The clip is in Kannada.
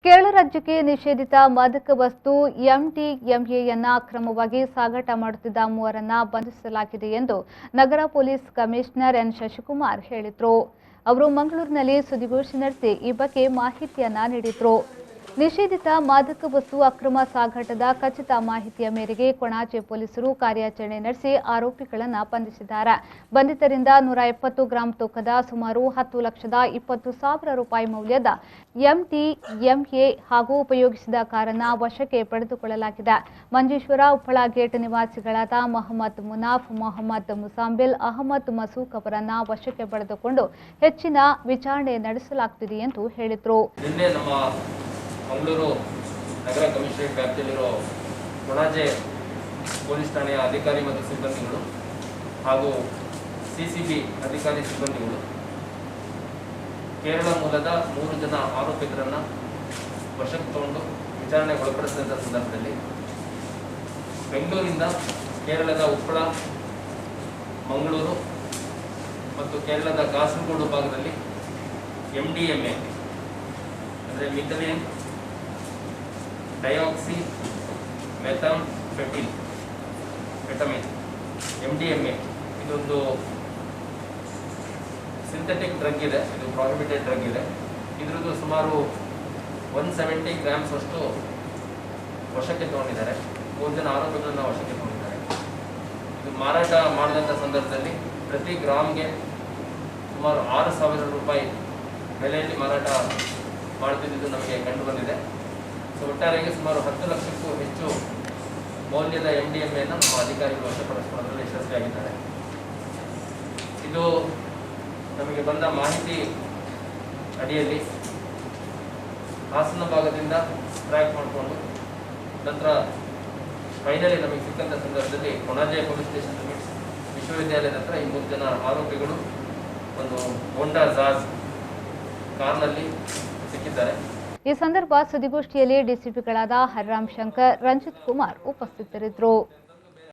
ಕೇರಳ ರಾಜ್ಯಕ್ಕೆ ನಿಷೇಧಿತ ಮಾದಕ ವಸ್ತು ಎಂಡಿಎಂಎಯನ್ನು ಅಕ್ರಮವಾಗಿ ಸಾಗಾಟ ಮಾಡುತ್ತಿದ್ದ ಮೂವರನ್ನು ಬಂಧಿಸಲಾಗಿದೆ ಎಂದು ನಗರ ಪೊಲೀಸ್ ಕಮಿಷನರ್ ಎನ್ ಶಶಿಕುಮಾರ್ ಹೇಳಿದರು. ಅವರು ಮಂಗಳೂರಿನಲ್ಲಿ ಸುದ್ದಿಗೋಷ್ಠಿ ನಡೆಸಿ ಈ ಬಗ್ಗೆ ಮಾಹಿತಿಯನ್ನ ನೀಡಿದರು. ನಿಷೇಧಿತ ಮಾದಕ ವಸ್ತು ಅಕ್ರಮ ಸಾಗಾಟದ ಖಚಿತ ಮಾಹಿತಿಯ ಮೇರೆಗೆ ಕೊಣಾಜೆ ಪೊಲೀಸರು ಕಾರ್ಯಾಚರಣೆ ನಡೆಸಿ ಆರೋಪಿಗಳನ್ನು ಬಂಧಿಸಿದ್ದಾರೆ. ಬಂಧಿತರಿಂದ 170 ಗ್ರಾಂ ತೂಕದ ಸುಮಾರು 10,20,000 ರೂಪಾಯಿ ಮೌಲ್ಯದ ಎಂಡಿಎಂಎ ಹಾಗೂ ಉಪಯೋಗಿಸಿದ ಕಾರನ್ನು ವಶಕ್ಕೆ ಪಡೆದುಕೊಳ್ಳಲಾಗಿದೆ. ಮಂಜೇಶ್ವರ ಉಪ್ಪಳ ಗೇಟ್ ನಿವಾಸಿಗಳಾದ ಮೊಹಮ್ಮದ್ ಮುನಾಫ್, ಮೊಹಮ್ಮದ್ ಮುಸಾಂಬಿಲ್, ಅಹಮದ್ ಮಸೂಕ್ ಅವರನ್ನು ವಶಕ್ಕೆ ಪಡೆದುಕೊಂಡು ಹೆಚ್ಚಿನ ವಿಚಾರಣೆ ನಡೆಸಲಾಗುತ್ತಿದೆ ಎಂದು ಹೇಳಿದರು. ಮಂಗಳೂರು ನಗರ ಕಮಿಷನರೇಟ್ ವ್ಯಾಪ್ತಿಯಲ್ಲಿರೋ ಕೊಣಾಜೆ ಪೊಲೀಸ್ ಠಾಣೆಯ ಅಧಿಕಾರಿ ಮತ್ತು ಸಿಬ್ಬಂದಿಗಳು ಹಾಗೂ ಸಿಸಿಬಿ ಅಧಿಕಾರಿ ಸಿಬ್ಬಂದಿಗಳು ಕೇರಳ ಮೂಲದ 3 ಜನ ಆರೋಪಿತರನ್ನು ವಶಕ್ಕೆ ತಗೊಂಡು ವಿಚಾರಣೆಗೆ ಒಳಪಡಿಸಿದ ಸಂದರ್ಭದಲ್ಲಿ ಬೆಂಗಳೂರಿಂದ ಕೇರಳದ ಉಪ್ಪಳ, ಮಂಗಳೂರು ಮತ್ತು ಕೇರಳದ ಕಾಸರಗೋಡು ಭಾಗದಲ್ಲಿ ಎಂಡಿಎಂಎ ಅಂದರೆ ಮಿಥೈಲಿನ್ ಡಯಾಕ್ಸಿ ಮೆಥಾಂಫೆಟಮಿನ್ ಎಂಡಿಎಂಎ ಇದೊಂದು ಸಿಂಥೆಟಿಕ್ ಡ್ರಗ್ ಇದೆ. ಇದು ಪ್ರಾಹಿಬಿಟೆಡ್ ಡ್ರಗ್ ಇದೆ. ಇದರದ್ದು ಸುಮಾರು 170 ಗ್ರಾಮ್ಸ್ ಅಷ್ಟು ವಶಕ್ಕೆ ತಗೊಂಡಿದ್ದಾರೆ. 3 ಜನ ಆರೋಪಿಗಳನ್ನು ವಶಕ್ಕೆ ತಗೊಂಡಿದ್ದಾರೆ. ಇದು ಮಾರಾಟ ಮಾಡಿದಂಥ ಸಂದರ್ಭದಲ್ಲಿ ಪ್ರತಿ ಗ್ರಾಮ್ಗೆ ಸುಮಾರು 6,000 ರೂಪಾಯಿ ಬೆಲೆಯಲ್ಲಿ ಮಾರಾಟ ಮಾಡುತ್ತಿದ್ದು ನಮಗೆ ಕಂಡು ಬಂದಿದೆ. ಒಟ್ಟಾರೆಗೆ ಸುಮಾರು 10 ಲಕ್ಷಕ್ಕೂ ಹೆಚ್ಚು ಮೌಲ್ಯದ ಎಂಡಿಎಂಎಯನ್ನು ನಮ್ಮ ಅಧಿಕಾರಿಗಳು ವಶಪಡಿಸಿಕೊಳ್ಳಲು ಯಶಸ್ವಿಯಾಗಿದ್ದಾರೆ. ಇದು ನಮಗೆ ಬಂದ ಮಾಹಿತಿ ಅಡಿಯಲ್ಲಿ ಹಾಸನ ಭಾಗದಿಂದ ಟ್ರ್ಯಾಕ್ ಮಾಡಿಕೊಂಡು ನಂತರ ಫೈನಲಿ ನಮಗೆ ಸಿಕ್ಕಂಥ ಸಂದರ್ಭದಲ್ಲಿ ಕೊಣಾಜೆ ಪೊಲೀಸ್ ಸ್ಟೇಷನ್ ಲಿಮಿಟ್ಸ್ ವಿಶ್ವವಿದ್ಯಾಲಯದ ಹತ್ರ ಈ 3 ಜನ ಆರೋಪಿಗಳು ಒಂದು ಹೋಂಡಾ ಜಾಜ್ ಕಾರ್ನಲ್ಲಿ ಸಿಕ್ಕಿದ್ದಾರೆ. ಈ ಸಂದರ್ಭ ಸುದ್ದಿಗೋಷ್ಠಿಯಲ್ಲಿ ಡಿಸಿಪಿಗಳಾದ ಹರಿರಾಮ್ ಶಂಕರ್, ರಂಜಿತ್ ಕುಮಾರ್ ಉಪಸ್ಥಿತರಿದ್ದರು.